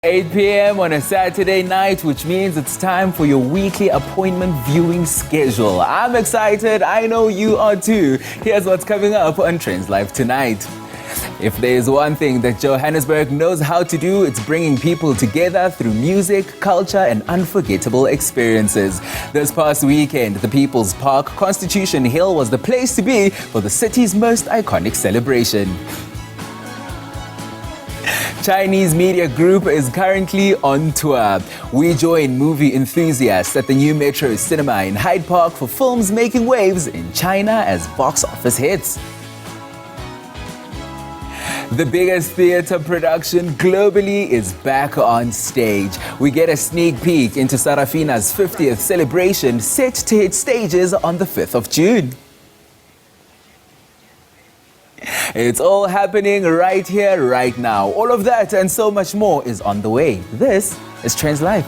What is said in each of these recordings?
8 p.m. on a Saturday night, which means it's time for your weekly appointment viewing schedule. I'm excited. I know you are too. Here's what's coming up on Trendz Live tonight. If there's one thing that Johannesburg knows how to do, it's bringing people together through music, culture, and unforgettable experiences. This past weekend, the People's Park, Constitution Hill was the place to be for the city's most iconic celebration. Chinese media group is currently on tour. We join movie enthusiasts at the NuMetro Cinema in Hyde Park for films making waves in China as box office hits. The biggest theatre production globally is back on stage. We get a sneak peek into Sarafina's 50th celebration set to hit stages on the 5th of June. It's all happening right here, right now. All of that and so much more is on the way. This is Trendz Live.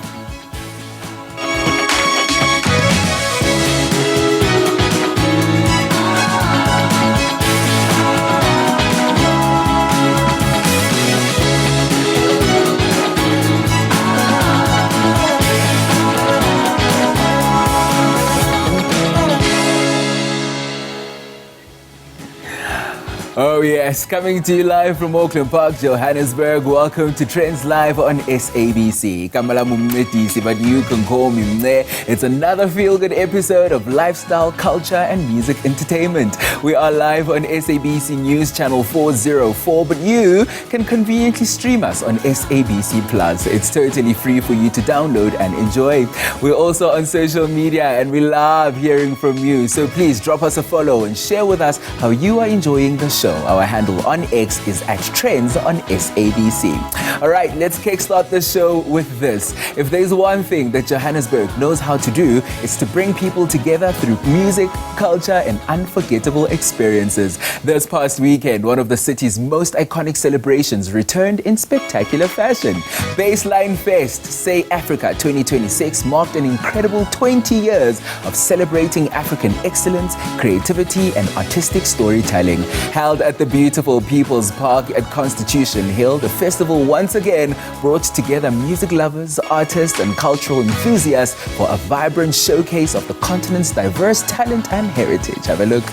Oh yes, coming to you live from Auckland Park, Johannesburg. Welcome to Trendz Live on SABC. Kamala Mumnetisi, but you can call me Mne. It's another feel-good episode of lifestyle, culture, and music entertainment. We are live on SABC News Channel 404, but you can conveniently stream us on SABC Plus. It's totally free for you to download and enjoy. We're also on social media, and we love hearing from you. So please drop us a follow and share with us how you are enjoying the show. Our handle on X is @Trendz on SABC. All right, let's kickstart the show with this. If there's one thing that Johannesburg knows how to do, it's to bring people together through music, culture, and unforgettable experiences. This past weekend, one of the city's most iconic celebrations returned in spectacular fashion. Bassline Fest, Say Africa 2026 marked an incredible 20 years of celebrating African excellence, creativity, and artistic storytelling. Held at the beautiful People's Park at Constitution Hill, the festival once again brought together music lovers, artists, and cultural enthusiasts for a vibrant showcase of the continent's diverse talent and heritage. Have a look.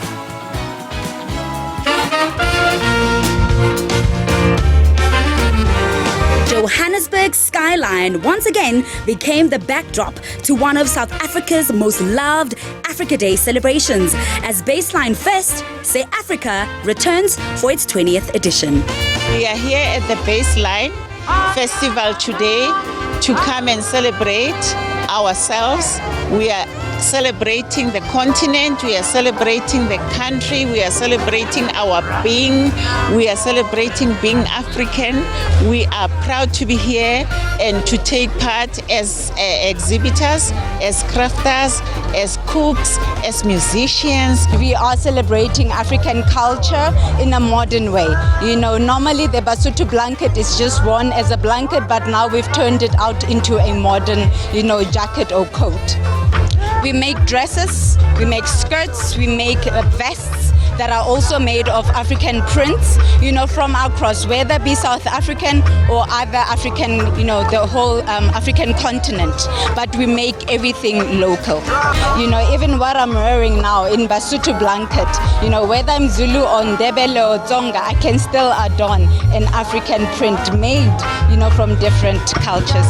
Johannesburg's skyline once again became the backdrop to one of South Africa's most loved Africa Day celebrations as Bassline Fest, Say Africa, returns for its 20th edition. We are here at the Bassline Festival today to come and celebrate ourselves. We are celebrating the continent, we are celebrating the country, we are celebrating our being, we are celebrating being African. We are proud to be here and to take part as exhibitors, as crafters, as cooks, as musicians. We are celebrating African culture in a modern way. You know, normally the Basotho blanket is just worn as a blanket, but now we've turned it out into a modern, jacket or coat. We make dresses, we make skirts, we make vests that are also made of African prints, from across, whether it be South African or other African, the whole African continent. But we make everything local. Even what I'm wearing now in Basotho blanket, whether I'm Zulu or Ndebele or Tsonga, I can still adorn an African print made, from different cultures.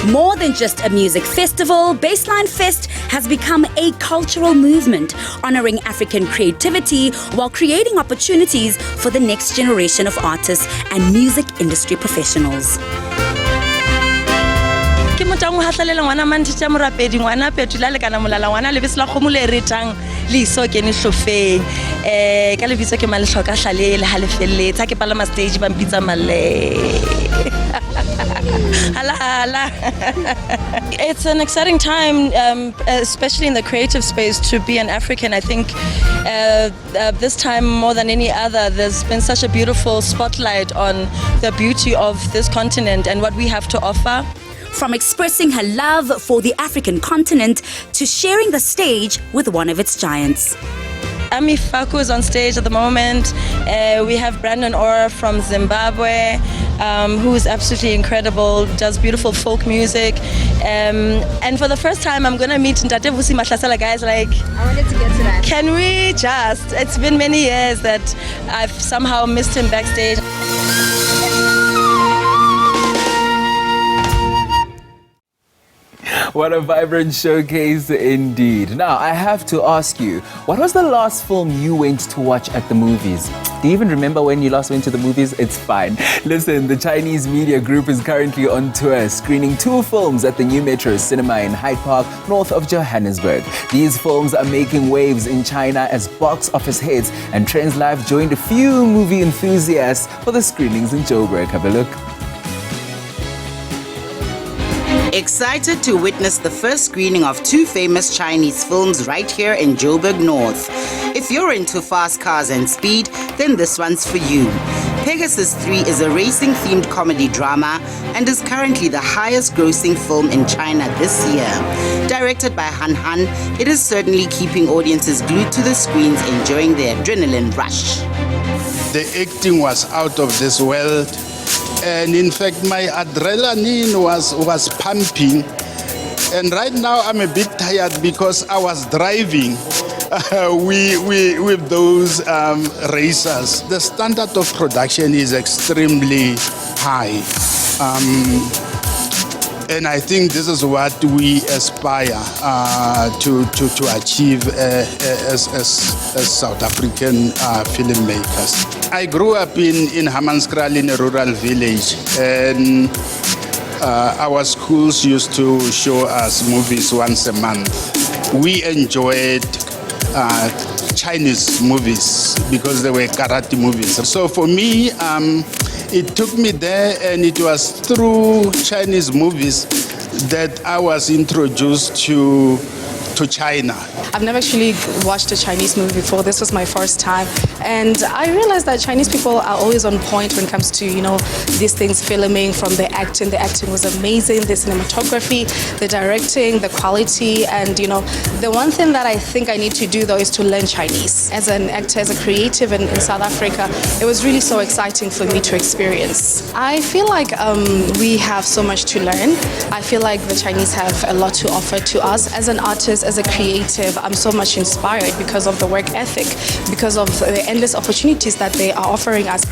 More than just a music festival, Bassline Fest has become a cultural movement, honoring African creativity while creating opportunities for the next generation of artists and music industry professionals. Ke motang ho hatlalela ngwana mantitsa morapedi ngwana petula le kana molala ngwana le besela kgomo le retang le iso ke ne hlofeng ka le bitso ke malehloka hlalele ha le felletsa ke palama stage ba mpitsa male. It's an exciting time, especially in the creative space, to be an African. I think this time more than any other, there's been such a beautiful spotlight on the beauty of this continent and what we have to offer. From expressing her love for the African continent to sharing the stage with one of its giants. Ami Faku is on stage at the moment. We have Brandon Orr from Zimbabwe, who is absolutely incredible, does beautiful folk music. And for the first time, I'm going to meet Ntate Vusi Mahlasela, guys. Like, I wanted to get to that. can we just? It's been many years that I've somehow missed him backstage. What a vibrant showcase indeed. Now, I have to ask you, what was the last film you went to watch at the movies? Do you even remember when you last went to the movies? It's fine. Listen, the Chinese media group is currently on tour, screening 2 films at the NuMetro Cinema in Hyde Park, north of Johannesburg. These films are making waves in China as box office hits, and Trendz Live joined a few movie enthusiasts for the screenings in Joburg. Have a look. Excited to witness the first screening of 2 famous Chinese films right here in Joburg North. If you're into fast cars and speed, then this one's for you. Pegasus 3 is a racing-themed comedy drama and is currently the highest-grossing film in China this year. Directed by Han Han, it is certainly keeping audiences glued to the screens, enjoying the adrenaline rush. The acting was out of this world. And in fact, my adrenaline was pumping. And right now, I'm a bit tired because I was driving with those racers. The standard of production is extremely high. And I think this is what we aspire to achieve as South African filmmakers. I grew up in Hammanskraal in a rural village, and our schools used to show us movies once a month. We enjoyed Chinese movies because they were karate movies. So for me, it took me there, and it was through Chinese movies that I was introduced to China. I've never actually watched a Chinese movie before. This was my first time. And I realized that Chinese people are always on point when it comes to, these things, filming, from the acting. The acting was amazing, the cinematography, the directing, the quality. And, the one thing that I think I need to do, though, is to learn Chinese. As an actor, as a creative in South Africa, it was really so exciting for me to experience. I feel like we have so much to learn. I feel like the Chinese have a lot to offer to us. As an artist, as a creative, I'm so much inspired because of the work ethic, because of the endless opportunities that they are offering us.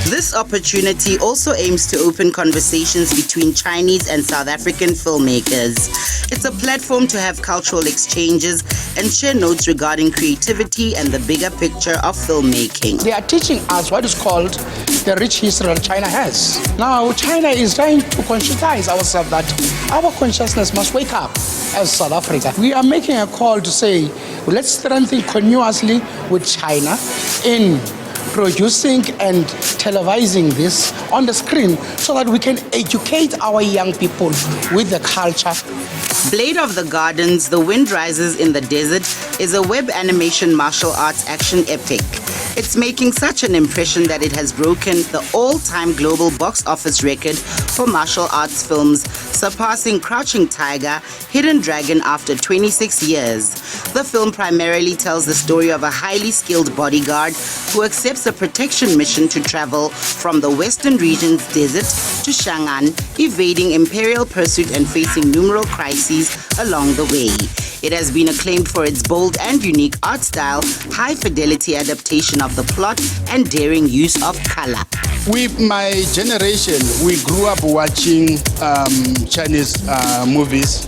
This opportunity also aims to open conversations between Chinese and South African filmmakers. It's a platform to have cultural exchanges and share notes regarding creativity and the bigger picture of filmmaking. They are teaching us what is called the rich history that China has. Now, China is trying to conscientize ourselves that our consciousness must wake up as South Africa. We are making a call to say, let's strengthen continuously with China in producing and televising this on the screen so that we can educate our young people with the culture. Blade of the Gardens, The Wind Rises in the Desert is a web animation martial arts action epic. It's making such an impression that it has broken the all-time global box office record for martial arts films, surpassing Crouching Tiger, Hidden Dragon after 26 years. The film primarily tells the story of a highly skilled bodyguard who accepts a protection mission to travel from the western region's desert to Shangan, evading imperial pursuit and facing numerous crises along the way. It has been acclaimed for its bold and unique art style, high-fidelity adaptation of the plot, and daring use of color. With my generation, we grew up watching Chinese movies,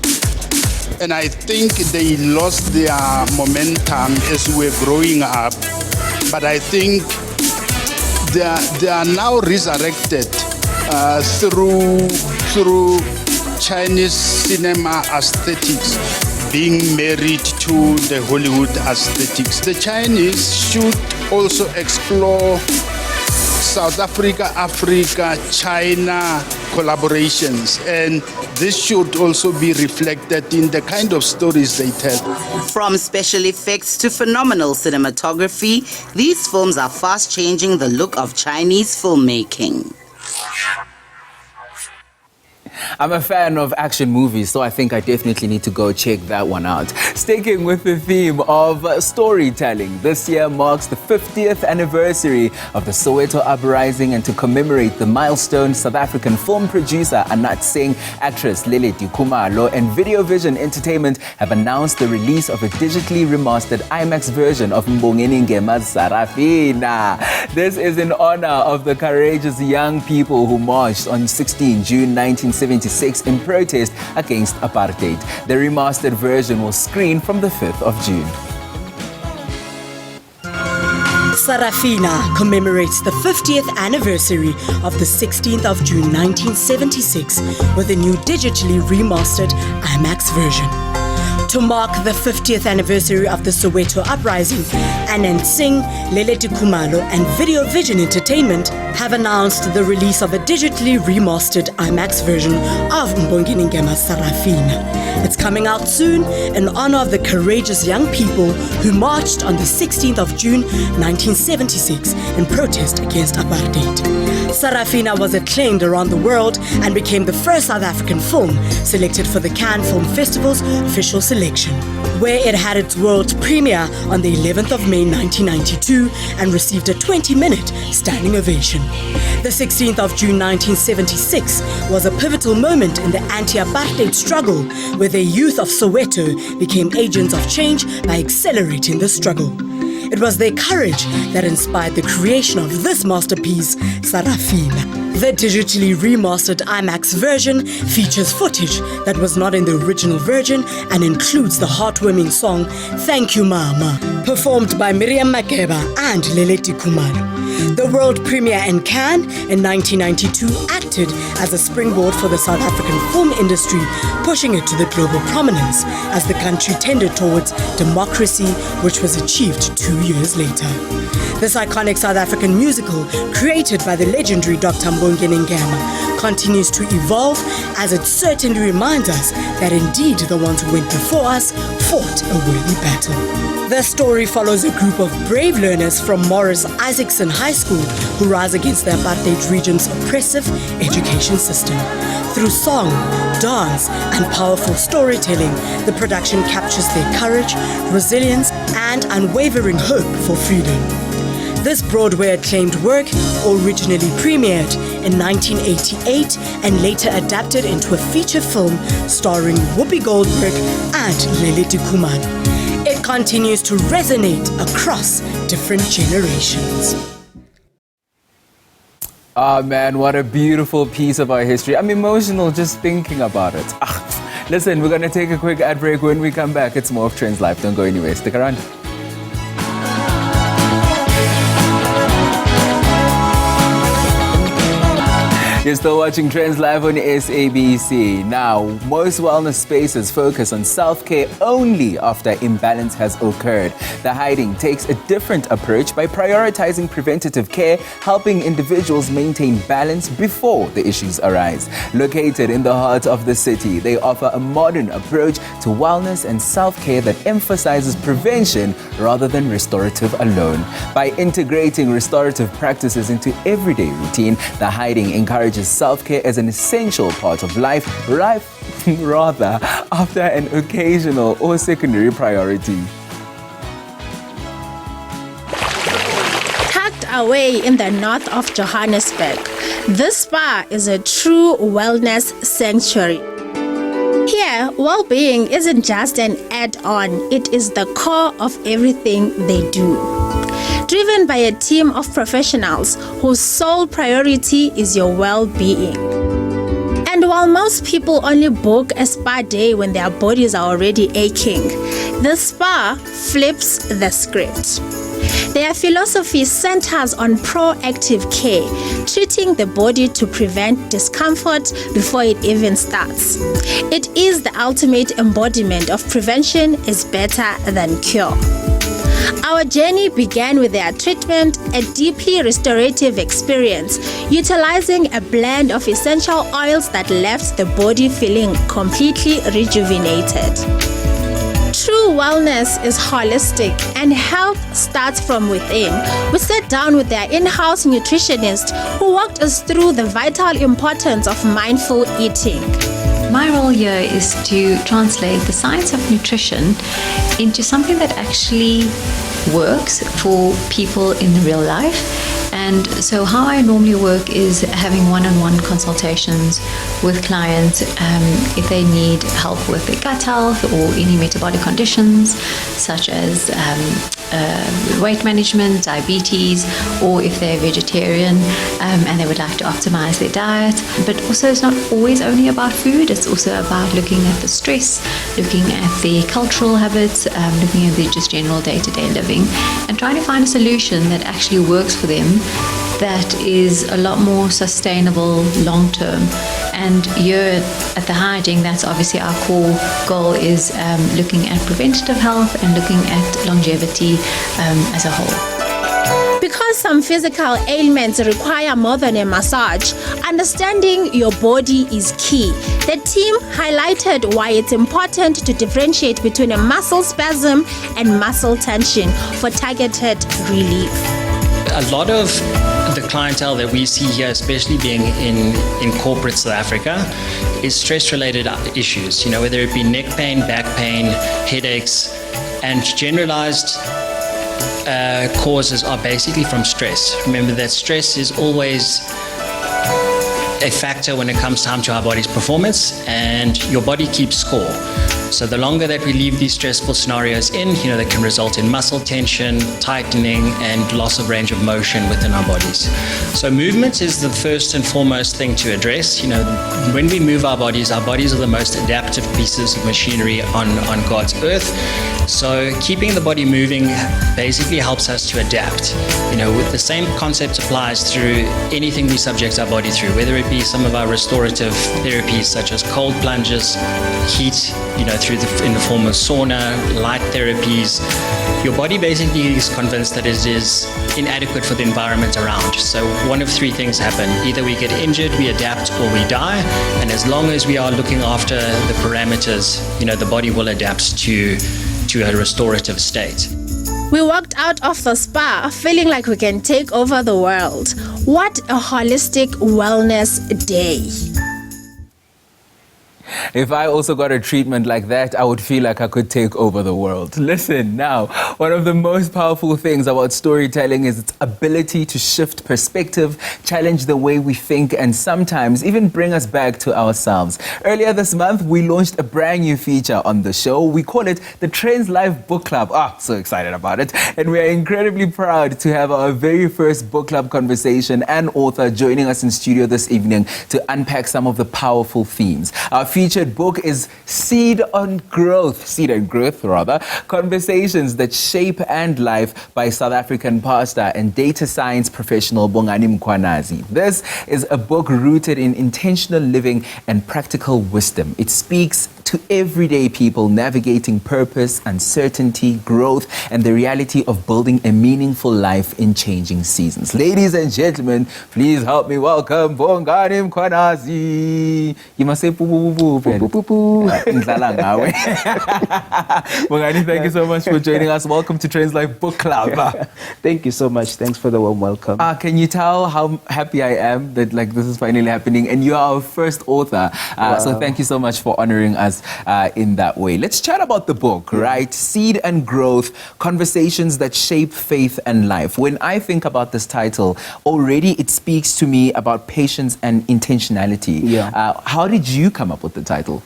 and I think they lost their momentum as we were growing up. But I think they are now resurrected through Chinese cinema aesthetics being married to the Hollywood aesthetics. The Chinese should also explore South Africa, China collaborations, and this should also be reflected in the kind of stories they tell. From special effects to phenomenal cinematography, these films are fast changing the look of Chinese filmmaking. I'm a fan of action movies, so I think I definitely need to go check that one out. Sticking with the theme of storytelling, this year marks the 50th anniversary of the Soweto Uprising, and to commemorate the milestone, South African film producer Anant Singh, actress Leleti, Khumalo, and Videovision Entertainment have announced the release of a digitally remastered IMAX version of Mbongeni Ngema's Sarafina. This is in honor of the courageous young people who marched on 16 June 1976 in protest against apartheid. The remastered version will screen from the 5th of June. Sarafina commemorates the 50th anniversary of the 16th of June 1976 with a new digitally remastered IMAX version. To mark the 50th anniversary of the Soweto Uprising, Anant Singh, Leleti, Khumalo, and Videovision Entertainment have announced the release of a digitally remastered IMAX version of Mbongeni Ngema's Sarafina. It's coming out soon in honor of the courageous young people who marched on the 16th of June 1976 in protest against apartheid. Sarafina was acclaimed around the world and became the first South African film selected for the Cannes Film Festival's official selection, where it had its world premiere on the 11th of May 1992 and received a 20-minute standing ovation. The 16th of June 1976 was a pivotal moment in the anti-apartheid struggle, where the youth of Soweto became agents of change by accelerating the struggle. It was their courage that inspired the creation of this masterpiece, Sarafina. The digitally remastered IMAX version features footage that was not in the original version and includes the heartwarming song Thank You Mama, performed by Miriam Makeba and Leleti Khumalo. The world premiere in Cannes in 1992 acted as a springboard for the South African film industry, pushing it to the global prominence as the country tended towards democracy, which was achieved 2 years later. This iconic South African musical, created by the legendary Dr. Mbongeni Ngema, continues to evolve, as it certainly reminds us that indeed the ones who went before us fought a worthy battle. The story follows a group of brave learners from Morris Isaacson High School who rise against the apartheid region's oppressive education system. Through song, dance, and powerful storytelling, the production captures their courage, resilience, and unwavering hope for freedom. This Broadway acclaimed work originally premiered in 1988 and later adapted into a feature film starring Whoopi Goldberg and Leleti Khumalo. It continues to resonate across different generations. Oh man, what a beautiful piece of our history. I'm emotional just thinking about it. Listen, we're going to take a quick ad break. When we come back, it's more of Trendz Live. Don't go anywhere. Stick around. You're still watching Trendz Live on SABC. Now, most wellness spaces focus on self-care only after imbalance has occurred. The Hyding takes a different approach by prioritizing preventative care, helping individuals maintain balance before the issues arise. Located in the heart of the city, they offer a modern approach to wellness and self-care that emphasizes prevention rather than restorative alone. By integrating restorative practices into everyday routine, the Hyding encourages self-care as an essential part of life rather after an occasional or secondary priority. Tucked away in the north of Johannesburg, this spa is a true wellness sanctuary. Here, well-being isn't just an add-on, it is the core of everything they do. Driven by a team of professionals whose sole priority is your well-being. And while most people only book a spa day when their bodies are already aching, the spa flips the script. Their philosophy centers on proactive care, treating the body to prevent discomfort before it even starts. It is the ultimate embodiment of prevention is better than cure. Our journey began with their treatment, a deeply restorative experience, utilizing a blend of essential oils that left the body feeling completely rejuvenated. True wellness is holistic and health starts from within. We sat down with their in-house nutritionist who walked us through the vital importance of mindful eating. My role here is to translate the science of nutrition into something that actually works for people in real life. And so how I normally work is having one-on-one consultations with clients if they need help with their gut health or any metabolic conditions such as weight management, diabetes, or if they're vegetarian and they would like to optimize their diet. But also it's not always only about food, it's also about looking at the stress, looking at the cultural habits, looking at the just general day-to-day living and trying to find a solution that actually works for them that is a lot more sustainable long-term. And here at the Hyding, that's obviously our core goal is looking at preventative health and looking at longevity as a whole. Because some physical ailments require more than a massage, understanding your body is key. The team highlighted why it's important to differentiate between a muscle spasm and muscle tension for targeted relief. A lot of the clientele that we see here, especially being in corporate South Africa, is stress-related issues, whether it be neck pain, back pain, headaches, and generalized causes are basically from stress. Remember that stress is always a factor when it comes time to our body's performance, and your body keeps score. So the longer that we leave these stressful scenarios in, that can result in muscle tension, tightening, and loss of range of motion within our bodies. So movement is the first and foremost thing to address. When we move our bodies are the most adaptive pieces of machinery on God's earth. So keeping the body moving basically helps us to adapt. With the same concept applies through anything we subject our body through, whether it be some of our restorative therapies such as cold plunges, heat, in the form of sauna, light therapies. Your body basically is convinced that it is inadequate for the environment around. So one of three things happen. Either we get injured, we adapt, or we die. And as long as we are looking after the parameters, the body will adapt to a restorative state. We walked out of the spa feeling like we can take over the world. What a holistic wellness day. If I also got a treatment like that, I would feel like I could take over the world. Listen now, one of the most powerful things about storytelling is its ability to shift perspective, challenge the way we think, and sometimes even bring us back to ourselves. Earlier this month, we launched a brand new feature on the show. We call it the Trendz Live Book Club. So excited about it. And we are incredibly proud to have our very first book club conversation and author joining us in studio this evening to unpack some of the powerful themes. Our featured book is Seed and Growth, Conversations That Shape and Life by South African pastor and data science professional Mbongeni. This is a book rooted in intentional living and practical wisdom. It speaks to everyday people navigating purpose, uncertainty, growth, and the reality of building a meaningful life in changing seasons. Ladies and gentlemen, please help me welcome Mbongeni Mkhwanazi. You must say poo. Mbongeni, thank you so much for joining us. Welcome to Trendz Live Book Club. Thank you so much. Thanks for the warm welcome. Can you tell how happy I am that this is finally happening, and you are our first author. Wow. So thank you so much for honoring us in that way. Let's chat about the book, right? Seed and Growth, Conversations That Shape Faith and Life. When I think about this title, already it speaks to me about patience and intentionality. Yeah. How did you come up with the title?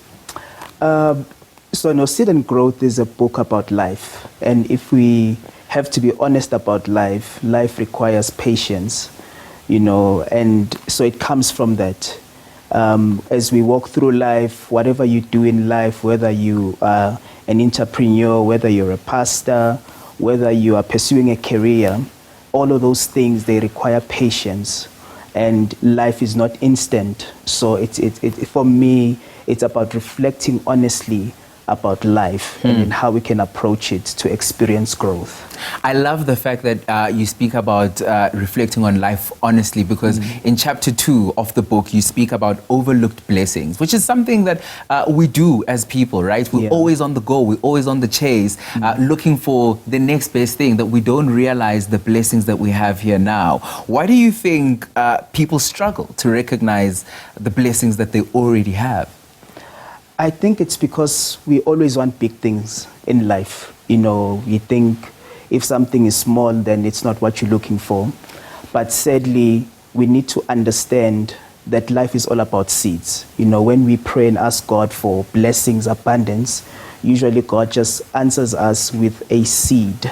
Seed and Growth is a book about life. And if we have to be honest about life requires patience, and so it comes from that. As we walk through life, whatever you do in life, whether you are an entrepreneur, whether you're a pastor, whether you are pursuing a career, all of those things, they require patience. And life is not instant. So for me, it's about reflecting honestly about life and in how we can approach it to experience growth. I love the fact that you speak about reflecting on life honestly, because in chapter 2 of the book, you speak about overlooked blessings, which is something that we do as people, right? We're always on the go, we're always on the chase, looking for the next best thing, that we don't realize the blessings that we have here now. Why do you think people struggle to recognize the blessings that they already have? I think it's because we always want big things in life. You know, you think if something is small, then it's not what you're looking for. But sadly, we need to understand that life is all about seeds. You know, when we pray and ask God for blessings, abundance, usually God just answers us with a seed.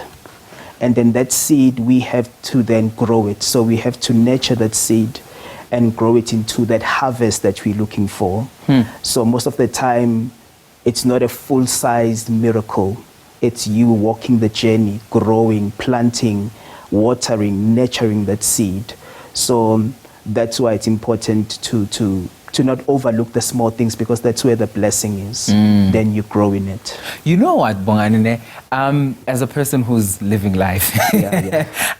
And then that seed, we have to then grow it. So we have to nurture that seed and grow it into that harvest that we're looking for. So most of the time, it's not a full-sized miracle. It's you walking the journey, growing, planting, watering, nurturing that seed. So that's why it's important to not overlook the small things, because that's where the blessing is. Then you grow in it. You know what, Mbongeni, as a person who's living life,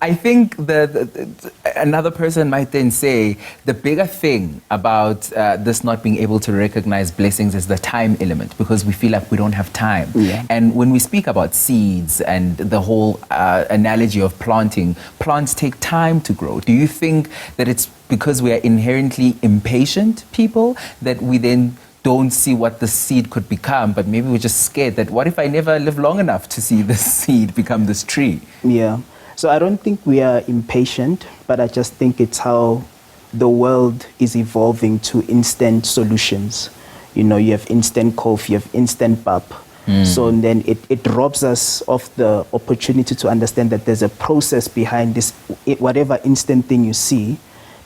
I think that another person might then say the bigger thing about this not being able to recognize blessings is the time element, because we feel like we don't have time. And when we speak about seeds and the whole analogy of planting, plants take time to grow. Do you think that it's because we are inherently impatient people that we then don't see what the seed could become, but maybe we're just scared that what if I never live long enough to see this seed become this tree? Yeah. So I don't think we are impatient, but I just think it's how the world is evolving to instant solutions. You know, you have instant coffee, you have instant pap. So then it robs us of the opportunity to understand that there's a process behind this. Whatever instant thing you see,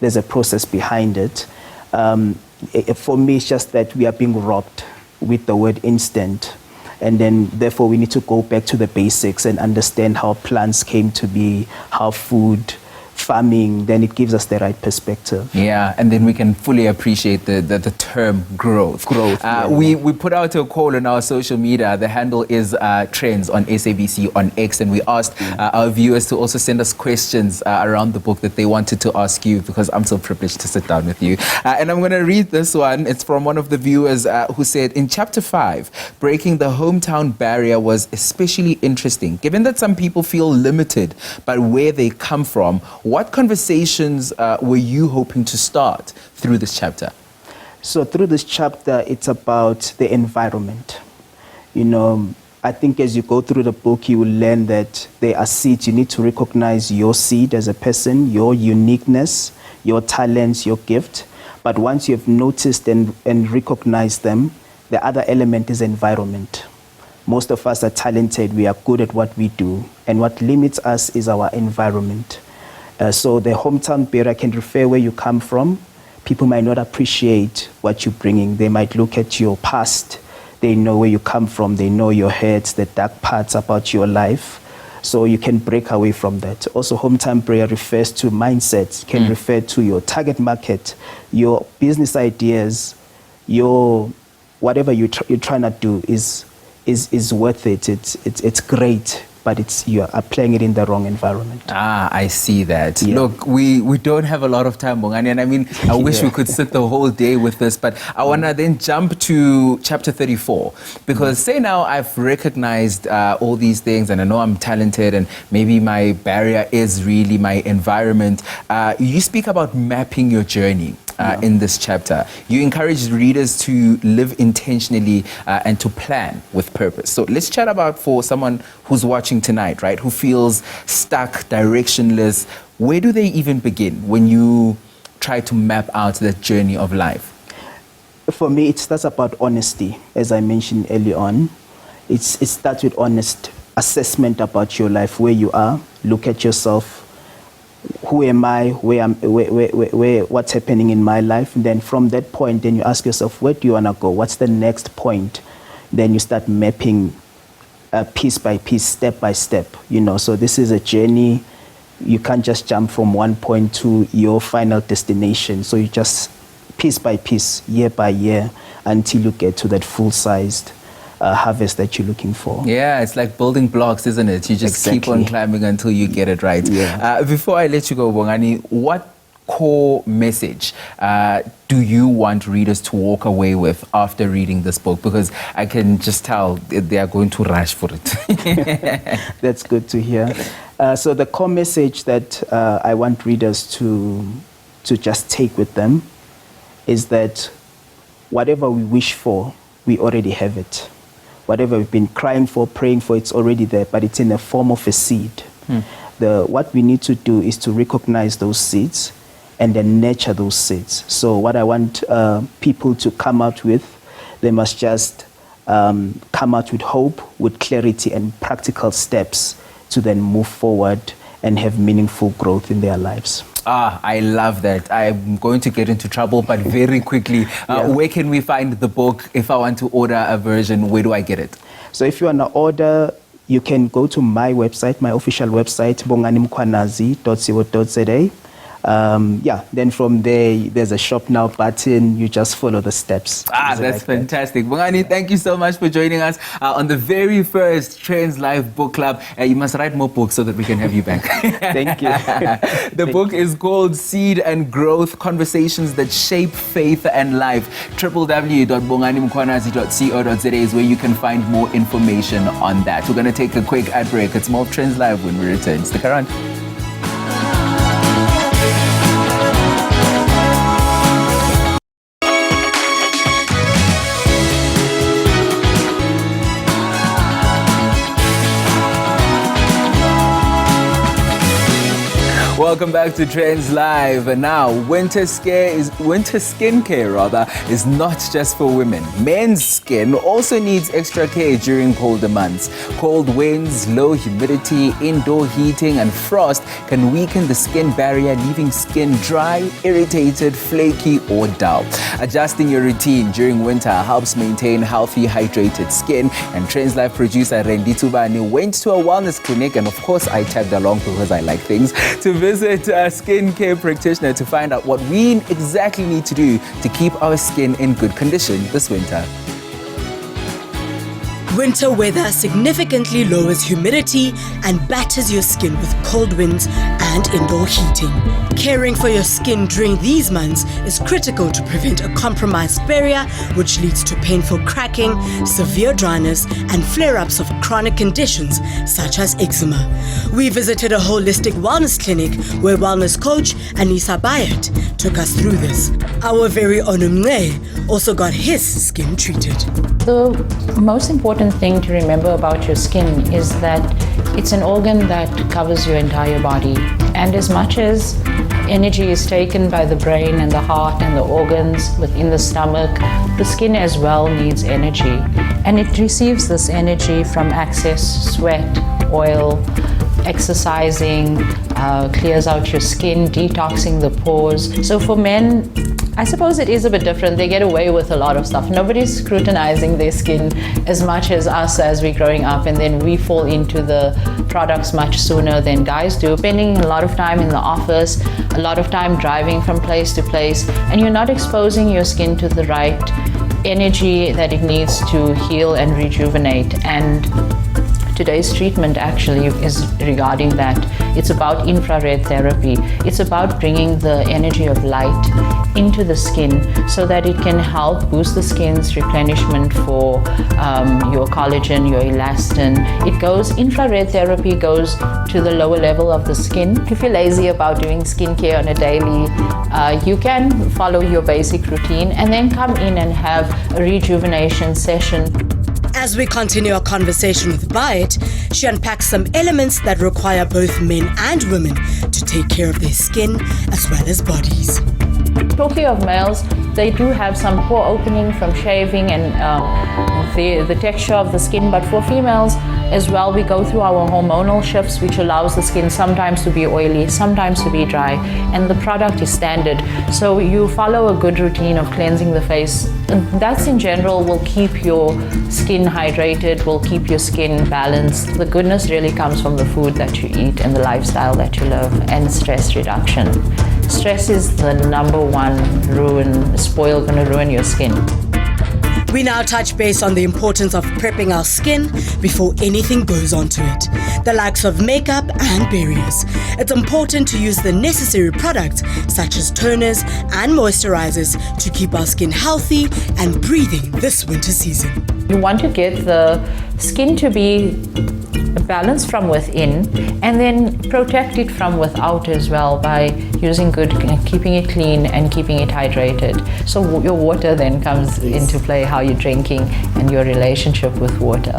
there's a process behind it. For me, it's just that we are being robbed with the word instant. And then, therefore, we need to go back to the basics and understand how plants came to be, how food, farming, then it gives us the right perspective. Yeah, and then we can fully appreciate the term growth. We put out a call on our social media. The handle is Trendz on SABC on X, and we asked our viewers to also send us questions around the book that they wanted to ask you, because I'm so privileged to sit down with you. And I'm going to read this one. It's from one of the viewers who said, in chapter 5, breaking the hometown barrier was especially interesting, given that some people feel limited by where they come from. What conversations were you hoping to start through this chapter? So through this chapter, it's about the environment. You know, I think as you go through the book, you will learn that there are seeds. You need to recognize your seed as a person, your uniqueness, your talents, your gift. But once you have noticed and recognized them, the other element is environment. Most of us are talented. We are good at what we do. And what limits us is our environment. So the hometown barrier can refer where you come from. People might not appreciate what you're bringing. They might look at your past. They know where you come from. They know your hurts, the dark parts about your life. So you can break away from that. Also, hometown barrier refers to mindsets, can refer to your target market, your business ideas, your whatever you're trying to do is worth it. It's great. But you are applying it in the wrong environment. I see that. Yeah. Look, we don't have a lot of time, Mbongeni, and I mean, I wish we could sit the whole day with this, but I want to then jump to chapter 34, because say now I've recognized all these things, and I know I'm talented, and maybe my barrier is really my environment. You speak about mapping your journey. In this chapter, you encourage readers to live intentionally and to plan with purpose. So let's chat about, for someone who's watching tonight, right, who feels stuck, directionless, where do they even begin when you try to map out that journey of life? For me, it starts about honesty, as I mentioned early on. It starts with honest assessment about your life, where you are, look at yourself. Who am I? What's happening in my life? And then from that point, then you ask yourself, where do you want to go? What's the next point? Then you start mapping piece by piece, step by step. You know, so this is a journey. You can't just jump from one point to your final destination. So you just piece by piece, year by year, until you get to that full-sized harvest that you're looking for. Yeah, it's like building blocks, isn't it? You just keep on climbing until you get it right. Yeah. Before I let you go, Mbongeni, what core message do you want readers to walk away with after reading this book? Because I can just tell they are going to rush for it. That's good to hear. So the core message that I want readers to just take with them is that whatever we wish for, we already have it. Whatever we've been crying for, praying for, it's already there, but it's in the form of a seed. What we need to do is to recognize those seeds and then nurture those seeds. So what I want people to come out with, they must just come out with hope, with clarity and practical steps to then move forward and have meaningful growth in their lives. I love that. I'm going to get into trouble, but very quickly, where can we find the book? If I want to order a version, where do I get it? So if you want to order, you can go to my website, my official website, bonganimkwanazi.co.za. Then from there, there's a shop now button. You just follow the steps. That's fantastic. Mbongeni, thank you so much for joining us on the very first Trendz Live Book Club. You must write more books so that we can have you back. Thank you. The book is called Seed and Growth, Conversations That Shape Faith and Life. www.bonganimkwanazi.co.za is where you can find more information on that. We're going to take a quick ad break. It's more of Trendz Live when we return. Stick around. Welcome back to Trendz Live. And now, winter skincare is not just for women. Men's skin also needs extra care during colder months. Cold winds, low humidity, indoor heating, and frost can weaken the skin barrier, leaving skin dry, irritated, flaky, or dull. Adjusting your routine during winter helps maintain healthy, hydrated skin. And Trendz Live producer Rendi Tubani went to a wellness clinic, and of course I tagged along because I like things, to visit a skincare practitioner to find out what we exactly need to do to keep our skin in good condition this winter. Winter weather significantly lowers humidity and batters your skin with cold winds and indoor heating. Caring for your skin during these months is critical to prevent a compromised barrier, which leads to painful cracking, severe dryness, and flare-ups of chronic conditions such as eczema. We visited a holistic wellness clinic where wellness coach Anisa Bayat took us through this. Our very own Ngema also got his skin treated. The most important thing to remember about your skin is that it's an organ that covers your entire body. And as much as energy is taken by the brain and the heart and the organs within the stomach, the skin as well needs energy. And it receives this energy from excess sweat, oil, exercising, clears out your skin, detoxing the pores. So for men, I suppose it is a bit different. They get away with a lot of stuff. Nobody's scrutinizing their skin as much as us as we're growing up, and then we fall into the products much sooner than guys do, spending a lot of time in the office, a lot of time driving from place to place, and you're not exposing your skin to the right energy that it needs to heal and rejuvenate. And today's treatment actually is regarding that. It's about infrared therapy. It's about bringing the energy of light into the skin so that it can help boost the skin's replenishment for your collagen, your elastin. Infrared therapy goes to the lower level of the skin. If you're lazy about doing skincare on a daily, you can follow your basic routine and then come in and have a rejuvenation session. As we continue our conversation with Bayat, she unpacks some elements that require both men and women to take care of their skin as well as bodies. Talking of males, they do have some pore opening from shaving and the texture of the skin, but for females as well, we go through our hormonal shifts, which allows the skin sometimes to be oily, sometimes to be dry, and the product is standard. So you follow a good routine of cleansing the face. That's in general will keep your skin hydrated, will keep your skin balanced. The goodness really comes from the food that you eat and the lifestyle that you live, and stress reduction. Stress is the number one going to ruin your skin. We now touch base on the importance of prepping our skin before anything goes onto it. The likes of makeup and barriers. It's important to use the necessary products such as toners and moisturizers to keep our skin healthy and breathing this winter season. You want to get the skin to be balanced from within and then protect it from without as well by using keeping it clean and keeping it hydrated. So your water then comes into play, how you're drinking and your relationship with water.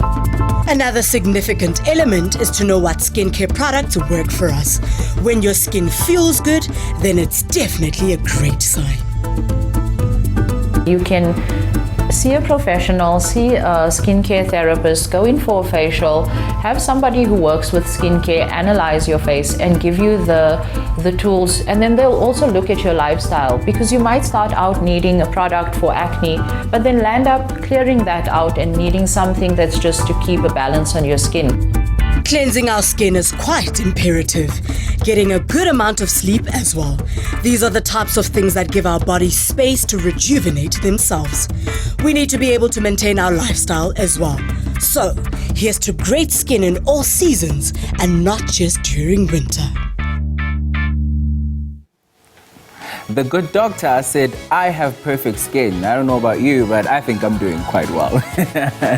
Another significant element is to know what skincare products work for us. When your skin feels good, then it's definitely a great sign. You can see a professional, see a skincare therapist, go in for a facial, have somebody who works with skincare analyze your face and give you the tools, and then they'll also look at your lifestyle, because you might start out needing a product for acne but then land up clearing that out and needing something that's just to keep a balance on your skin. Cleansing our skin is quite imperative. Getting a good amount of sleep as well. These are the types of things that give our bodies space to rejuvenate themselves. We need to be able to maintain our lifestyle as well. So, here's to great skin in all seasons and not just during winter. The good doctor said, I have perfect skin. I don't know about you, but I think I'm doing quite well.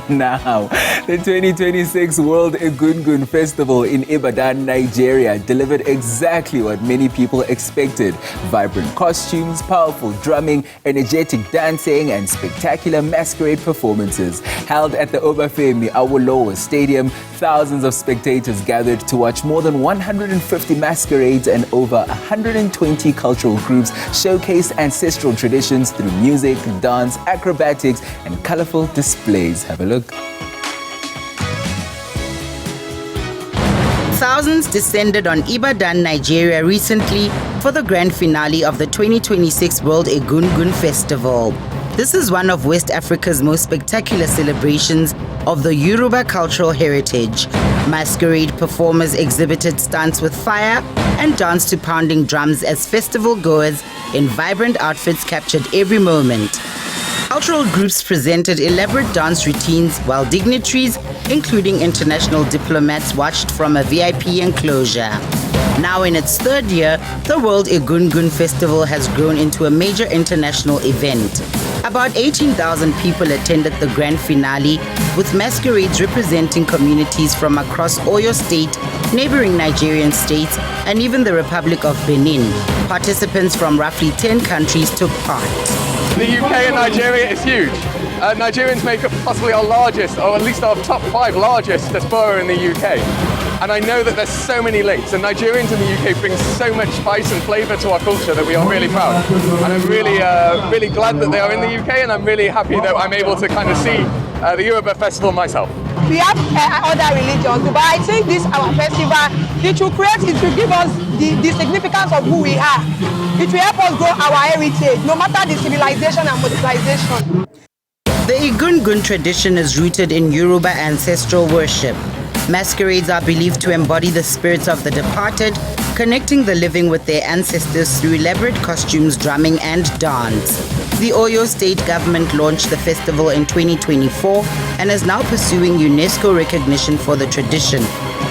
Now, the 2026 World Egungun Festival in Ibadan, Nigeria delivered exactly what many people expected. Vibrant costumes, powerful drumming, energetic dancing, and spectacular masquerade performances. Held at the Obafemi Awolowo Stadium, thousands of spectators gathered to watch more than 150 masquerades and over 120 cultural groups showcase ancestral traditions through music, dance, acrobatics, and colorful displays. Have a look. Thousands descended on Ibadan, Nigeria recently for the grand finale of the 2026 World Egungun Festival. This is one of West Africa's most spectacular celebrations of the Yoruba cultural heritage. Masquerade performers exhibited stunts with fire and danced to pounding drums as festival goers in vibrant outfits captured every moment. Cultural groups presented elaborate dance routines while dignitaries, including international diplomats, watched from a VIP enclosure. Now in its third year, the World Egungun Festival has grown into a major international event. About 18,000 people attended the grand finale, with masquerades representing communities from across Oyo State, neighboring Nigerian states, and even the Republic of Benin. Participants from roughly 10 countries took part. The UK and Nigeria is huge. Nigerians make up possibly our largest, or at least our top 5 largest diaspora in the UK. And I know that there's so many links, and Nigerians in the UK bring so much spice and flavour to our culture that we are really proud. And I'm really glad that they are in the UK, and I'm really happy that I'm able to kind of see the Yourba festival myself. We have other religions, but I think this our festival, it will give us the significance of who we are. It will help us grow our heritage, no matter the civilization and modernization. The Egungun tradition is rooted in Yoruba ancestral worship. Masquerades are believed to embody the spirits of the departed, connecting the living with their ancestors through elaborate costumes, drumming, and dance. The Oyo State government launched the festival in 2024 and is now pursuing UNESCO recognition for the tradition.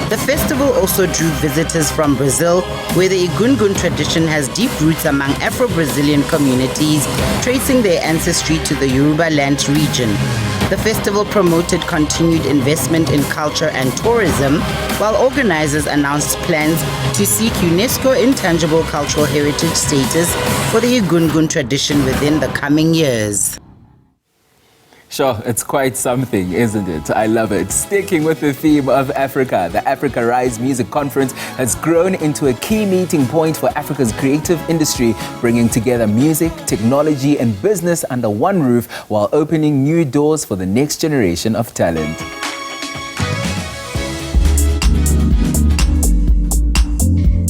The festival also drew visitors from Brazil, where the Egungun tradition has deep roots among Afro-Brazilian communities, tracing their ancestry to the Yoruba land region. The festival promoted continued investment in culture and tourism, while organizers announced plans to seek UNESCO Intangible Cultural Heritage status for the Egungun tradition within the coming years. Sure, it's quite something, isn't it? I love it. Sticking with the theme of Africa, the Africa Rise Music Conference has grown into a key meeting point for Africa's creative industry, bringing together music, technology, and business under one roof while opening new doors for the next generation of talent.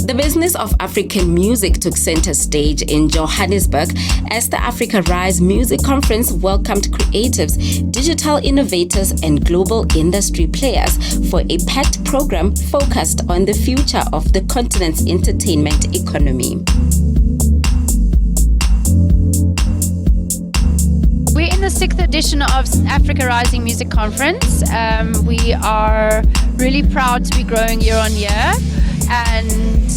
The business of African music took center stage in Johannesburg as the Africa Rise Music Conference welcomed creatives, digital innovators, and global industry players for a packed program focused on the future of the continent's entertainment economy. We're in the 6th edition of Africa Rising Music Conference. We are really proud to be growing year on year, and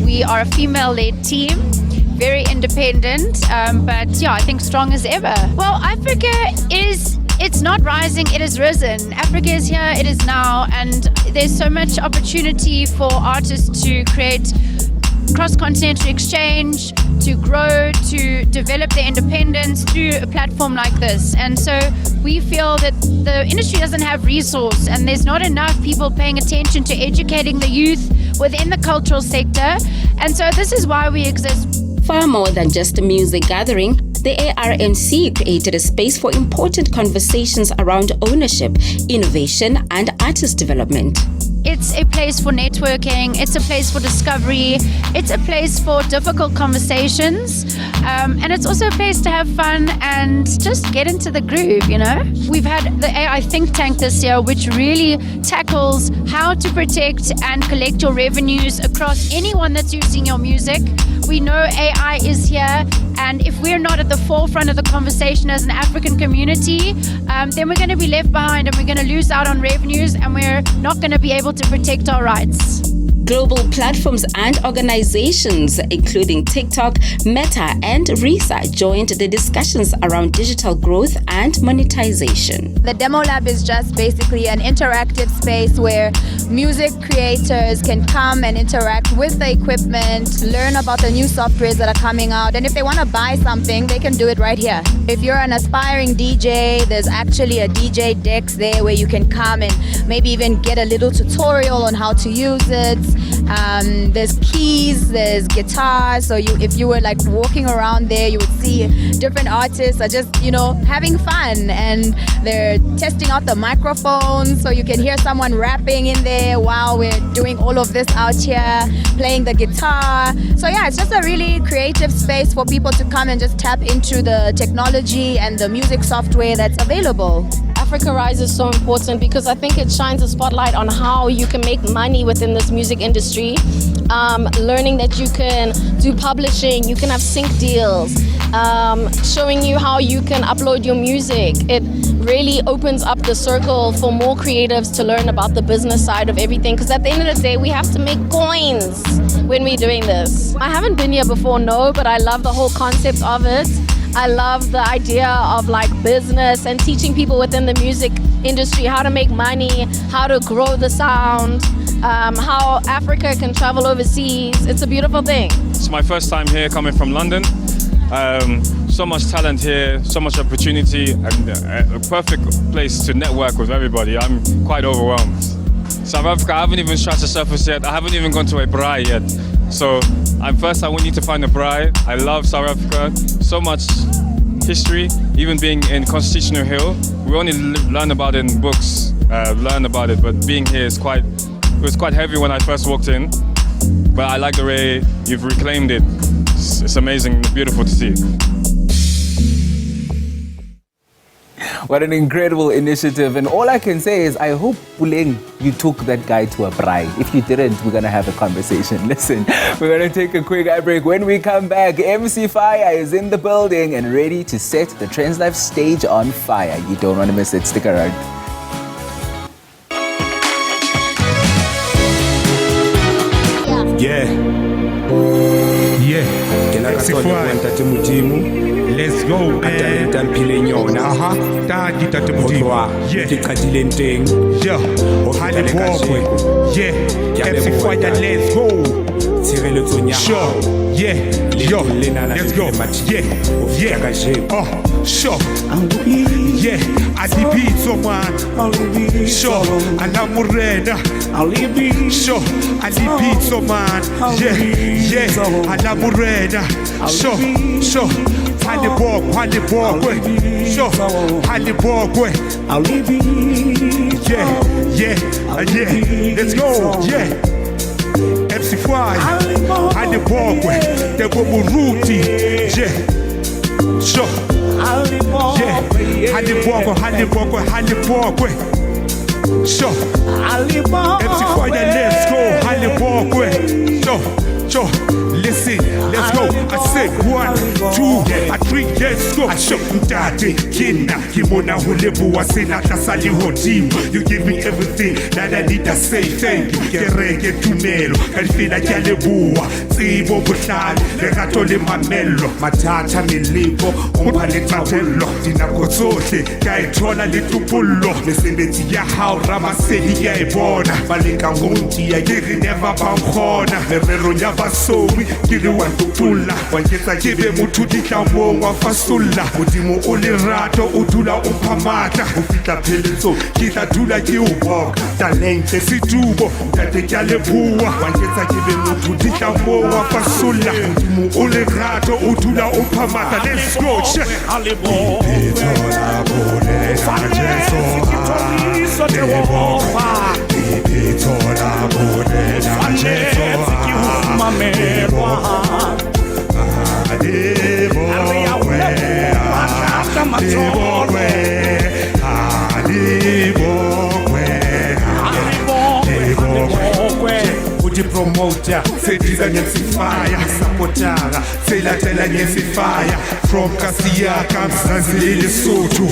we are a female-led team, very independent, but yeah, I think strong as ever. Well, Africa it's not rising, it is risen. Africa is here, it is now, and there's so much opportunity for artists to create cross-continental exchange, to grow, to develop their independence through a platform like this. And so we feel that the industry doesn't have resource, and there's not enough people paying attention to educating the youth within the cultural sector. And so this is why we exist. Far more than just a music gathering, the ARMC created a space for important conversations around ownership, innovation, and artist development. It's a place for networking, it's a place for discovery, it's a place for difficult conversations, and it's also a place to have fun and just get into the groove, you know? We've had the AI think tank this year, which really tackles how to protect and collect your revenues across anyone that's using your music. We know AI is here, and if we're not at the forefront of the conversation as an African community, then we're going to be left behind, and we're going to lose out on revenues, and we're not going to be able to protect our rights. Global platforms and organizations, including TikTok, Meta, and RISA, joined the discussions around digital growth and monetization. The Demo Lab is just basically an interactive space where music creators can come and interact with the equipment, learn about the new softwares that are coming out, and if they want to buy something, they can do it right here. If you're an aspiring DJ, there's actually a DJ Dex there where you can come and maybe even get a little tutorial on how to use it. There's keys, there's guitars, so if you were like walking around there, you would see different artists are just, you know, having fun, and they're testing out the microphones, so you can hear someone rapping in there while we're doing all of this out here, playing the guitar. So yeah, it's just a really creative space for people to come and just tap into the technology and the music software that's available. Africa Rise is so important because I think it shines a spotlight on how you can make money within this music industry. Learning that you can do publishing, you can have sync deals, showing you how you can upload your music. It really opens up the circle for more creatives to learn about the business side of everything, because at the end of the day, we have to make coins when we're doing this. I haven't been here before, no, but I love the whole concept of it. I love the idea of like business and teaching people within the music industry how to make money, how to grow the sound, how Africa can travel overseas. It's a beautiful thing. It's my first time here coming from London. So much talent here, so much opportunity, and a perfect place to network with everybody. I'm quite overwhelmed. South Africa, I haven't even scratched the surface yet. I haven't even gone to a braai yet. So first I need to find a braai. I love South Africa. So much history, even being in Constitutional Hill. We only learn about it in books, but being here is it was quite heavy when I first walked in. But I like the way you've reclaimed it. It's amazing, beautiful to see. What an incredible initiative. And all I can say is I hope, Puleng, you took that guy to a braai. If you didn't, we're going to have a conversation. Listen, we're going to take a quick ad break. When we come back, MC Fire is in the building and ready to set the Trendz Live stage on fire. You don't want to miss it. Stick around. MC Fire. Let's go, man. MC Fire, let's go. Sure, yo, let's go. Sure, Adibito man. Sure, Alamureda. Sure, Adibito man. Alamureda. Sure. Halibogwe, sure, Halibogwe. Let's go, MC Fire, Halibogwe, Debo Muruti, sure, Halibogwe, sure, MC Fire, let's go, Halibogwe, sure. Cho, listen, let's go. I said 1, 2, 3, let's go. I show you daddy, kina, kimona hulebu wasena tasali hotim. You give me everything that I need to say thank you. Gerege tumelo, kalifina kyalebuwa. Tsibo butlali, lerato le mamelo. Matata milipo, umpale tatelo. Dinakozote, kaitola litupulo. Mesembeti ya hao, ramaseli ya ebona. Baleka ngunti ya giri never bamkhona. Merero nyabasomi, giri wantupula. Wankesa kibe mutu dikamo wafasula. Udimo ulirato, udula upamata. Ufita pelezo, kita dula kiuboka. Talente situbo, tate kyalebuwa. Wankesa kibe mutu dikamo wafasula. Udimo ulirato, udula upamata. Let's go, check. Alibo. Itola bole na jeso. Itola bole na jeso. Promoter, say design fire, supporter, say la tell fire. From Cassia comes Sesotho.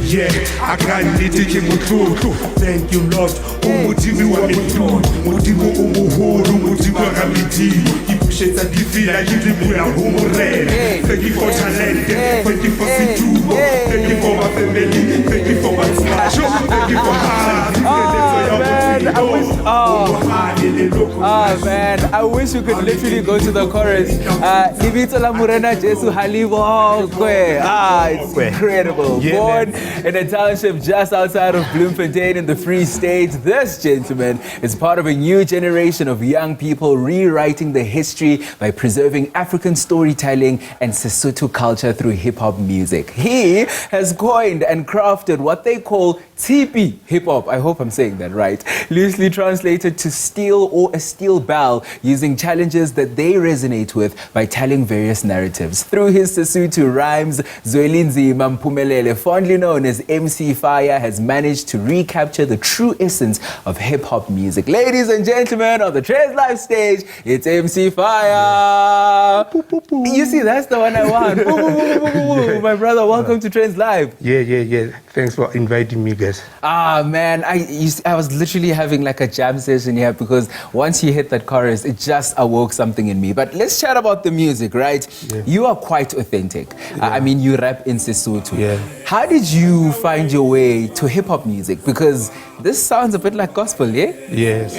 Yeah, I can't let it mututu. Thank you, Lord. Umutibi wa mitu, mutibu umuhuru, mutibu wa kamiti. Ipusheta divila, yilibu ya humore. Thank you for talent, thank you for situbo, thank you for my family, thank you for my special, thank you for man, I wish we could literally go to the chorus. It's incredible. Yeah, born in a township just outside of Bloemfontein in the Free State, this gentleman is part of a new generation of young people rewriting the history by preserving African storytelling and Sesotho culture through hip-hop music. He has coined and crafted what they call Tshipi Hip Hop. I hope I'm saying that right. Loosely translated to steel or a steel bell, using challenges that they resonate with by telling various narratives. Through his Sesotho rhymes, Nzima Mpumelele, fondly known as MC Fire, has managed to recapture the true essence of hip-hop music. Ladies and gentlemen, on the Trendz Live stage, it's MC Fire. You see, that's the one I want. My brother, welcome to Trendz Live. Yeah. Thanks for inviting me, guys. Man, I was literally having like a jam session here because once you hit that chorus, it just awoke something in me. But let's chat about the music, right? Yeah. You are quite authentic. I mean, you rap in Sesotho. Yeah. How did you find your way to hip-hop music? Because this sounds a bit like gospel, yeah? Yes.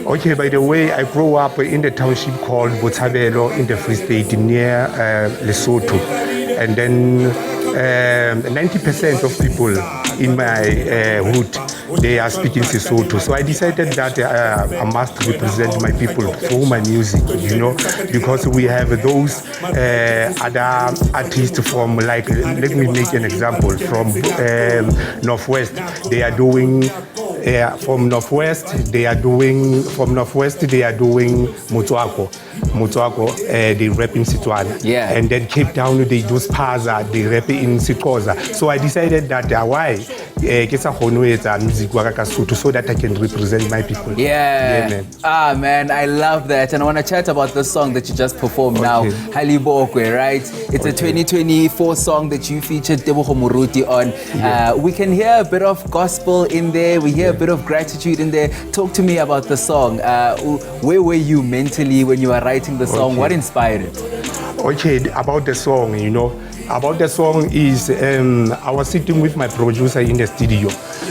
Okay, by the way, I grew up in the township called Botshabelo in the Free State near Lesotho. And then 90% of people in my hood, they are speaking Sesotho. So I decided that I must represent my people through my music, you know, because we have those other artists from, like, let me make an example, from Northwest. They are doing from Northwest, they are doing Motswako, they rap in Setswana. Yeah. And then Cape Town, they do Spaza, they rap in Sikoza. So I decided that why get music so that I can represent my people. Yeah. Man, I love that. And I want to chat about the song that you just performed now, Halibokwe, right? It's a 2024 song that you featured Tebogo Moruti on. We can hear a bit of gospel in there. We hear a bit of gratitude in there. Talk to me about the song. Where were you mentally when you were writing the song? What inspired it? Okay, about the song, you know. About the song is I was sitting with my producer in the studio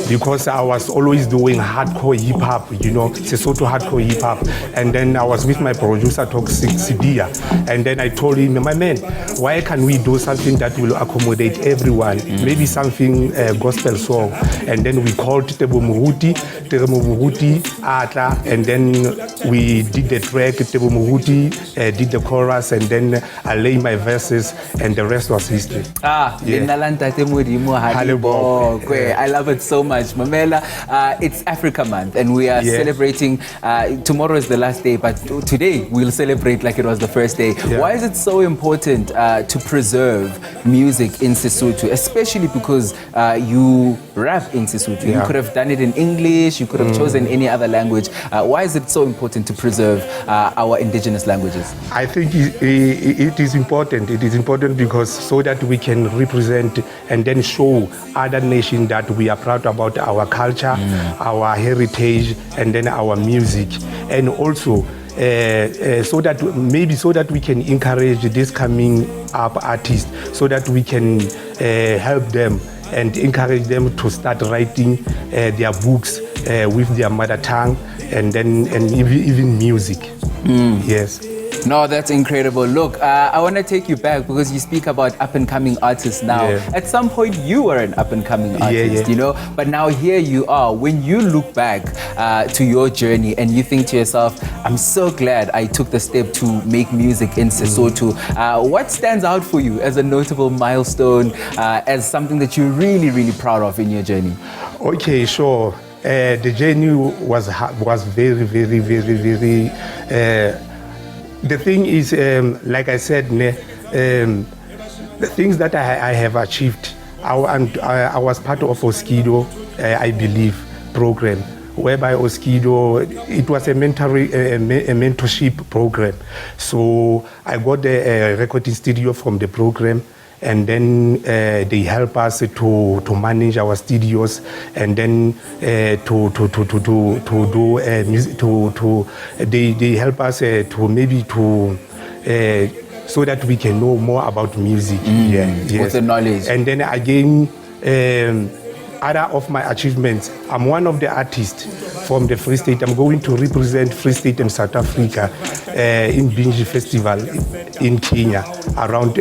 because I was always doing hardcore hip hop, you know, Sesotho hardcore hip hop. And then I was with my producer, Toxic Sidia. And then I told him, my man, why can't we do something that will accommodate everyone? Maybe something gospel song. And then we called Tebo Moruti, Atla, and then we did the track. Tebo Moruti did the chorus, and then I laid my verses, and the rest was history. I love it so much. Mamela, it's Africa Month and we are celebrating, tomorrow is the last day, but today we'll celebrate like it was the first day. Why is it so important to preserve music in Sesotho, especially because you rap in Sesotho? You could have done it in English, you could have chosen any other language. Why is it so important to preserve our indigenous languages? I think it is important. It is important because so that we can represent and then show other nations that we are proud about our culture, our heritage, and then our music. And also so that we can encourage this coming up artists, so that we can help them and encourage them to start writing their books with their mother tongue and even music. Yes. No, that's incredible. Look, I want to take you back because you speak about up-and-coming artists now. At some point, you were an up-and-coming artist, you know, but now here you are. When you look back to your journey and you think to yourself, I'm so glad I took the step to make music in Sesotho, what stands out for you as a notable milestone, as something that you're really, really proud of in your journey? Okay, sure. The journey was very, very, very, very... the thing is, like I said, the things that I have achieved, I was part of Oskido, I believe, program, whereby Oskido, it was a mentorship program. So I got a recording studio from the program, and then they help us to manage our studios, and then to do music. They help us to maybe to so that we can know more about music. With the knowledge. And then again, other of my achievements, I'm one of the artists from the Free State. I'm going to represent Free State in South Africa in Binji Festival in Kenya around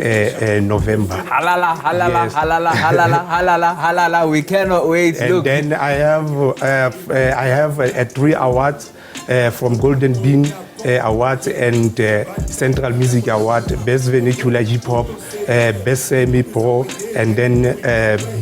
November. Halala, halala, halala, halala, halala, halala. We cannot wait. And Look. then I have 3 awards from Golden Bean Awards and Central Music Award, Best Vernacular Hip Hop, Best Semi-Pro, and then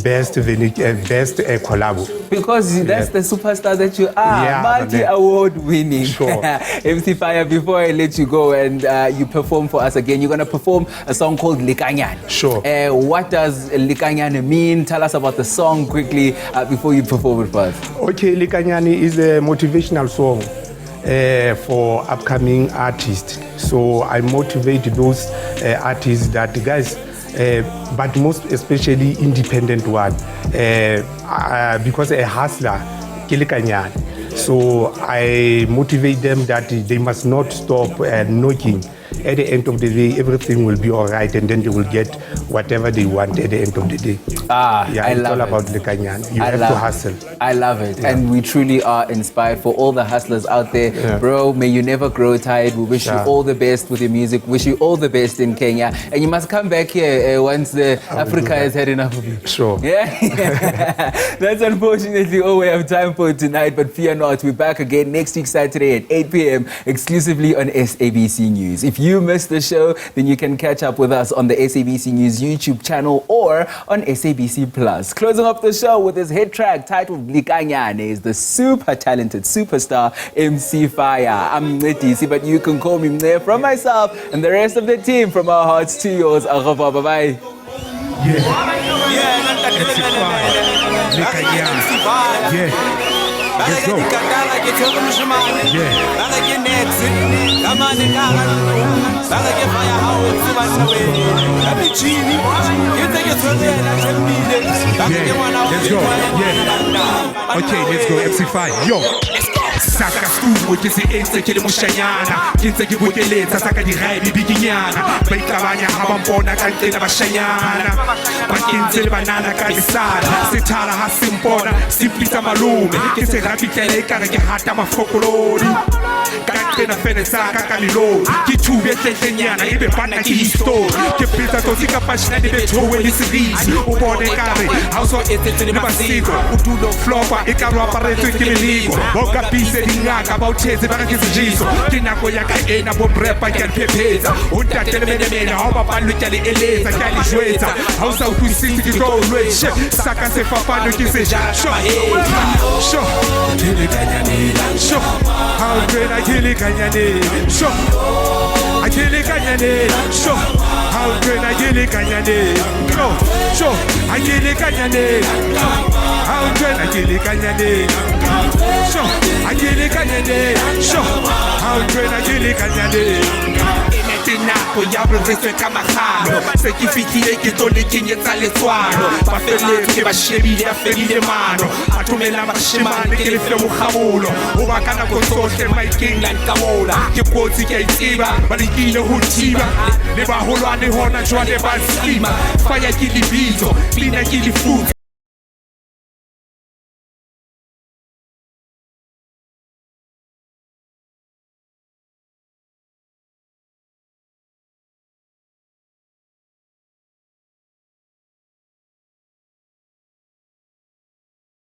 Best Collabo. Because that's the superstar that you are, multi-award winning. Sure. MC Fire, before I let you go and you perform for us again, you're going to perform a song called Likanyane. Sure. What does Likanyane mean? Tell us about the song quickly before you perform it for us. Okay, Likanyane is a motivational song for upcoming artists. So I motivate those artists that, guys, but most especially independent one, because a hustler, Likanyane. So I motivate them that they must not stop knocking. At the end of the day, everything will be all right, and then they will get whatever they want at the end of the day. It's all about Likanyane. You have to hustle. I love it. And we truly are inspired for all the hustlers out there. Bro, may you never grow tired. We wish you all the best with your music. Wish you all the best in Kenya. And you must come back here once Africa has had enough of you. Sure. Yeah? That's unfortunately all we have time for tonight. But fear not, we're back again next week Saturday at 8 p.m. exclusively on SABC News. If you missed the show, then you can catch up with us on the SABC News YouTube channel or on SABC Plus. Closing up the show with his hit track titled Likanyane is the super talented superstar MC Fire. I'm Leleti, but you can call me Mne, from myself and the rest of the team. From our hearts to yours. Au revoir, bye-bye. Let's go. Okay, let's go. MC5. Yo. Saka stuwo ke se entse ke le moshanyana ke ntse ke bokeletsa saka di raibi biginyana ba itlabanya ha ba mpona ka ntena ba shanyana ba kentse le banana ka disala sethara ha simpona simplisa malume ke se rapitele ka re ke hata mafokolodi ka ntena fene saka ka lilo ke tube tlenyana ebe bana ke history ke pizza to sika pashina de betowe le series o bone ka re ha so etsetse le basiko o tulo flopa e ka ro aparetswe ke leligo boka se dingaka ba o thetse ba ka ke sejiso ke nako ya ka ena bo brepa ke phephetsa o tatele mene ha ba pallo ke le eletsa ke le jwetsa ha o sa utlwisisi ke tlo lwetshe saka se fapano ke se ja sho kile kanyane sho how great I kile kanyane sho I kile kanyane sho how great I kile kanyane sho I kile kanyane how great I kile kanyane sho I kile kanyane sho how great I kile kanyane nako ya boretswe ka magano se ke fitile ke tlo le kenyetsa letswalo ba feletse ke ba shebile a fedile mano a tumela bashemane ke le fe mogabolo o ba ka nako tsohle maikeng la nkamola ke kotsi ke itiba ba lekile ho thiba le ba holwane hona jwale ba skima faya ke libitso klina ke lifuthi